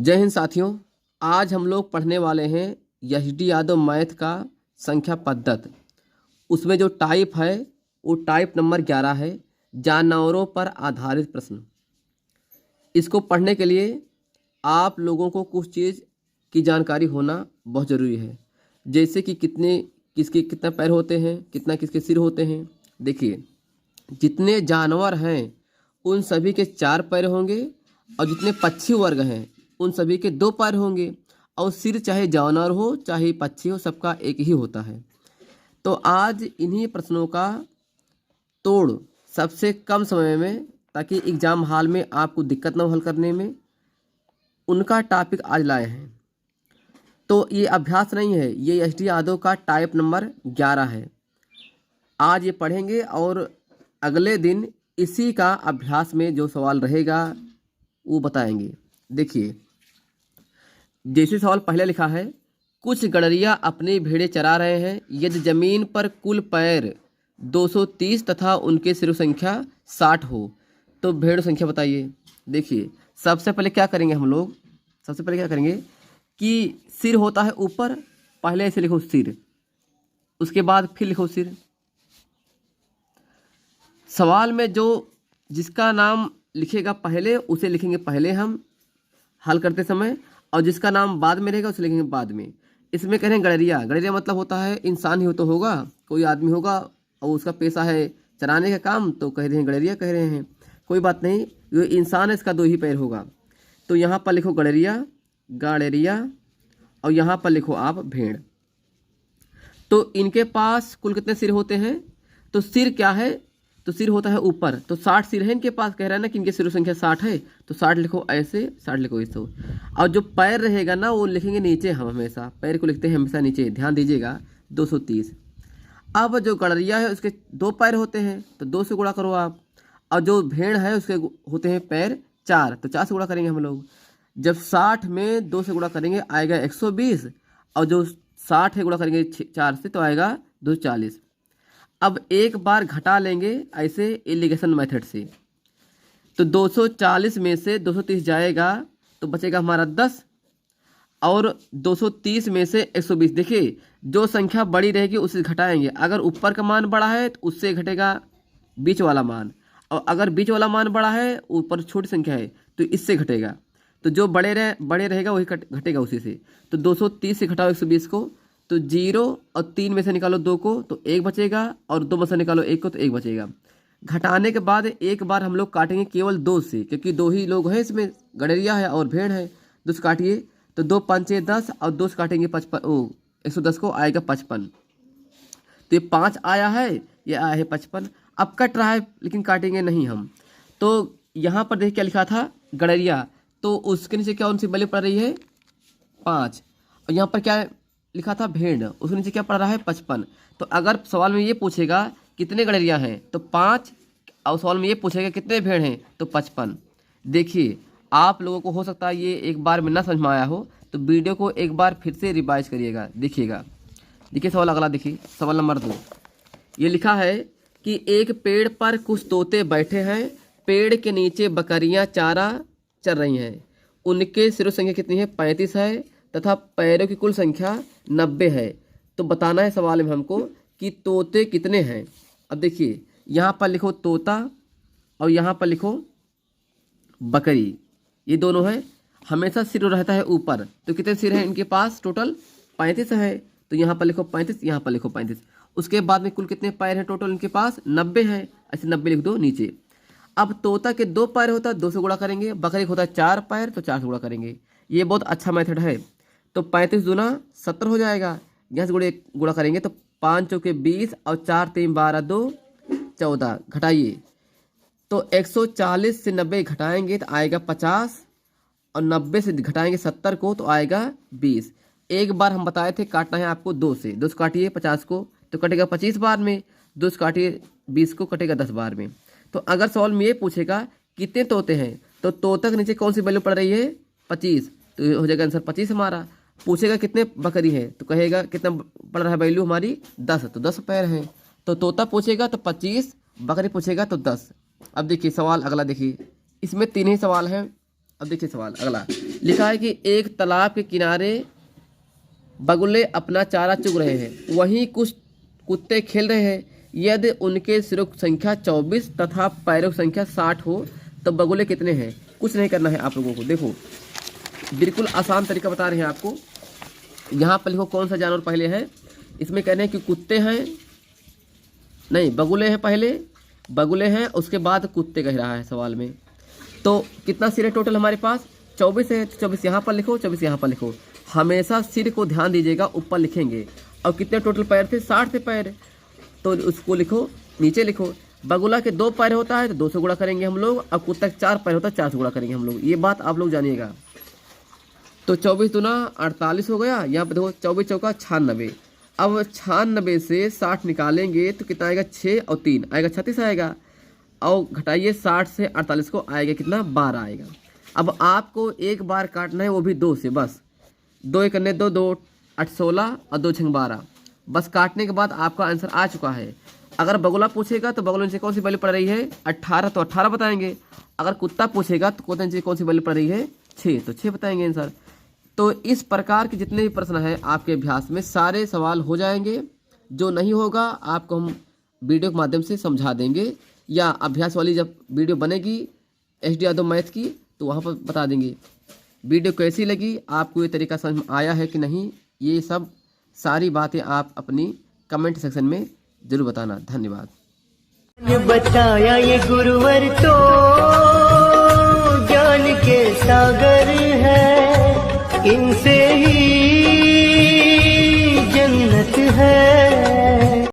जय हिंद साथियों। आज हम लोग पढ़ने वाले हैं एच.डी. यादव मैथ का संख्या पद्धत। उसमें जो टाइप है वो टाइप नंबर 11 है, जानवरों पर आधारित प्रश्न। इसको पढ़ने के लिए आप लोगों को कुछ चीज़ की जानकारी होना बहुत ज़रूरी है, जैसे कि किसके कितने पैर होते हैं, कितना किसके सिर होते हैं। देखिए, जितने जानवर हैं उन सभी के 4 पैर होंगे और जितने पक्षी वर्ग हैं उन सभी के 2 पैर होंगे, और सिर चाहे जानवर हो चाहे पक्षी हो सबका एक ही होता है। तो आज इन्हीं प्रश्नों का तोड़ सबसे कम समय में, ताकि एग्ज़ाम हॉल में आपको दिक्कत ना हो हल करने में, उनका टॉपिक आज लाए हैं। तो ये अभ्यास नहीं है, ये एच.डी. यादव का टाइप नंबर 11 है। आज ये पढ़ेंगे और अगले दिन इसी का अभ्यास में जो सवाल रहेगा वो बताएंगे। देखिए, जैसे सवाल पहले लिखा है, कुछ गड़रिया अपनी भेड़ें चरा रहे हैं। यदि जमीन पर कुल पैर 230 तथा उनके सिर संख्या 60 हो तो भेड़ संख्या बताइए। देखिए, सबसे पहले क्या करेंगे हम लोग, सबसे पहले क्या करेंगे कि सिर होता है ऊपर, पहले ऐसे लिखो सिर, उसके बाद फिर लिखो सिर। सवाल में जो जिसका नाम लिखेगा पहले उसे लिखेंगे पहले हम हल करते समय, और जिसका नाम बाद में रहेगा उसे लिखेंगे बाद में। इसमें कह रहे हैं गड़रिया। गड़रिया मतलब होता है इंसान ही तो होगा, कोई आदमी होगा और उसका पेशा है चराने का काम, तो कह रहे हैं गड़रिया कह रहे हैं। कोई बात नहीं, ये इंसान है, इसका 2 ही पैर होगा। तो यहाँ पर लिखो गड़रिया, गाड़ेरिया, और यहाँ पर लिखो आप भेड़। तो इनके पास कुल कितने सिर होते हैं? तो सिर क्या है, तो सिर होता है ऊपर, तो 60 सिर है इनके पास। कह रहा है ना कि इनके सिरों संख्या 60 है, तो 60 लिखो ऐसे, 60 लिखो ऐसे। और जो पैर रहेगा ना वो लिखेंगे नीचे, हम हमेशा पैर को लिखते हैं हमेशा नीचे, ध्यान दीजिएगा। 230। अब जो गड़रिया है उसके 2 पैर होते हैं, तो 2 से गुणा करो आप। और जो भेड़ है उसके होते हैं पैर 4, तो 4 से गुणा करेंगे हम लोग। जब 60 में 2 से गुणा करेंगे आएगा 120, और जो 60 है गुणा करेंगे 4 से तो आएगा 240। अब एक बार घटा लेंगे ऐसे एलिगेशन मेथड से, तो 240 में से 230 जाएगा तो बचेगा हमारा 10, और 230 में से 120। देखिए, जो संख्या बड़ी रहेगी उससे घटाएंगे। अगर ऊपर का मान बड़ा है तो उससे घटेगा बीच वाला मान, और अगर बीच वाला मान बड़ा है, ऊपर छोटी संख्या है तो इससे घटेगा। तो जो बड़े रहेगा वही घटेगा उसी से। तो 230 से घटाओ 120 को, तो 0 और 3 में से निकालो 2 को तो 1 बचेगा, और 2 में से निकालो 1 को तो 1 बचेगा। घटाने के बाद एक बार हम लोग काटेंगे केवल 2 से, क्योंकि 2 ही लोग हैं इसमें, गड़रिया है और भेड़ है। 2 से काटिए तो 2 5 10, और 2 से काटेंगे 55, 110 को आएगा 55। तो ये 5 आया है, ये आया है 55। अब कट रहा है लेकिन काटेंगे नहीं हम। तो यहाँ पर देखिए क्या लिखा था, गड़रिया, तो उसके नीचे क्या उनसे वैल्यू पड़ रही है 5, और यहाँ पर क्या लिखा था भेड़, उसके नीचे क्या पड़ रहा है 55। तो अगर सवाल में ये पूछेगा कितने गड़रिया हैं तो 5, और सवाल में ये पूछेगा कितने भेड़ हैं तो 55। देखिए, आप लोगों को हो सकता है ये एक बार में ना समझ में आया हो, तो वीडियो को एक बार फिर से रिवाइज करिएगा, देखिएगा। देखिए सवाल अगला, देखिए सवाल नंबर 2। ये लिखा है कि एक पेड़ पर कुछ तोते बैठे हैं, पेड़ के नीचे बकरियां चारा चर रही हैं। उनके सिरों संख्या कितनी है? 35 है, तथा पैरों की कुल संख्या 90 है। तो बताना है सवाल में हमको कि तोते कितने हैं। अब देखिए, यहाँ पर लिखो तोता और यहाँ पर लिखो बकरी, ये दोनों हैं। हमेशा सिर रहता है ऊपर, तो कितने सिर हैं इनके पास? टोटल 35 है। तो यहाँ पर लिखो 35, यहाँ पर लिखो 35। उसके बाद में कुल कितने पैर हैं टोटल इनके पास? 90 हैं, ऐसे 90 लिख दो नीचे। अब तोता के 2 पैर होता है, 2 से गुणा करेंगे। बकरी होता है 4 पैर, तो 4 से गुणा करेंगे। ये बहुत अच्छा मेथड है। तो 35 दूना 70 हो जाएगा। यहाँ से गुणा करेंगे तो 5 चौके 20, और 4 3 12 2 14। घटाइए तो 140 से 90 घटाएंगे तो आएगा 50, और 90 से घटाएंगे 70 को तो आएगा 20। एक बार हम बताए थे काटना है आपको 2 से। 2 से काटिए 50 को तो कटेगा 25 बार में, 2 से काटिए 20 को कटेगा 10 बार में। तो अगर सवाल में ये पूछेगा कितने तोते हैं, तो तोता के नीचे कौन सी वैल्यू पड़ रही है? 25, तो हो जाएगा आंसर 25 हमारा। पूछेगा कितने बकरी है, तो कहेगा कितना पड़ रहा है वैल्यू हमारी? 10, तो 10 पैर हैं। तो तोता पूछेगा तो 25, बकरी पूछेगा तो 10। अब देखिए सवाल अगला, देखिए इसमें 3 ही सवाल हैं। अब देखिए सवाल अगला, लिखा है कि एक तालाब के किनारे बगुले अपना चारा चुग रहे हैं, वहीं कुछ कुत्ते खेल रहे हैं। यदि उनके सिरों की संख्या 24 तथा पैरों की संख्या 60 हो तो बगुले कितने हैं? कुछ नहीं करना है आप लोगों को। देखो बिल्कुल आसान तरीका बता रहे हैं आपको। यहाँ पर लिखो कौन सा जानवर पहले है। इसमें कह रहे हैं कि कुत्ते हैं, नहीं बगुले हैं, पहले बगुले हैं, उसके बाद कुत्ते कह रहा है सवाल में। तो कितना सिर है टोटल हमारे पास? 24 है। 24 यहाँ पर लिखो, 24 यहाँ पर लिखो। हमेशा सिर को ध्यान दीजिएगा, ऊपर लिखेंगे। और कितने टोटल पैर थे? 60 थे पैर, तो उसको लिखो, नीचे लिखो। बगुला के 2 पैर होता है तो 2 से गुणा करेंगे हम लोग, और कुत्ता के 4 पैर होता है 4 से गुणा करेंगे हम लोग। ये बात आप लोग जानिएगा। तो 24 दूना 48 हो गया। यहाँ पे देखो 24 चौका 96। अब 96 से 60 निकालेंगे तो कितना आएगा? 6 और 3 आएगा 36 आएगा। और घटाइए 60 से 48 को, आएगा कितना? 12 आएगा। अब आपको एक बार काटना है, वो भी 2 से, बस 2 एक 2 2 8 16 और 2 6 12। बस काटने के बाद आपका आंसर आ चुका है। अगर बगुला पूछेगा तो बगुला नीचे कौन सी वैल्यू पड़ रही है? 18, तो 18 बताएंगे। अगर कुत्ता पूछेगा तो कुत्ता नीचे कौन सी वैल्यू पड़ रही है? 6, तो 6 बताएंगे आंसर। तो इस प्रकार के जितने भी प्रश्न हैं आपके अभ्यास में सारे सवाल हो जाएंगे। जो नहीं होगा आपको हम वीडियो के माध्यम से समझा देंगे, या अभ्यास वाली जब वीडियो बनेगी HD यादव मैथ की तो वहाँ पर बता देंगे। वीडियो कैसी लगी, आपको ये तरीका समझ में आया है कि नहीं, ये सब सारी बातें आप अपनी कमेंट सेक्शन में जरूर बताना। धन्यवाद। बताया ये गुरुवर तो ज्ञान के सागर है, इनसे ही जन्नत है।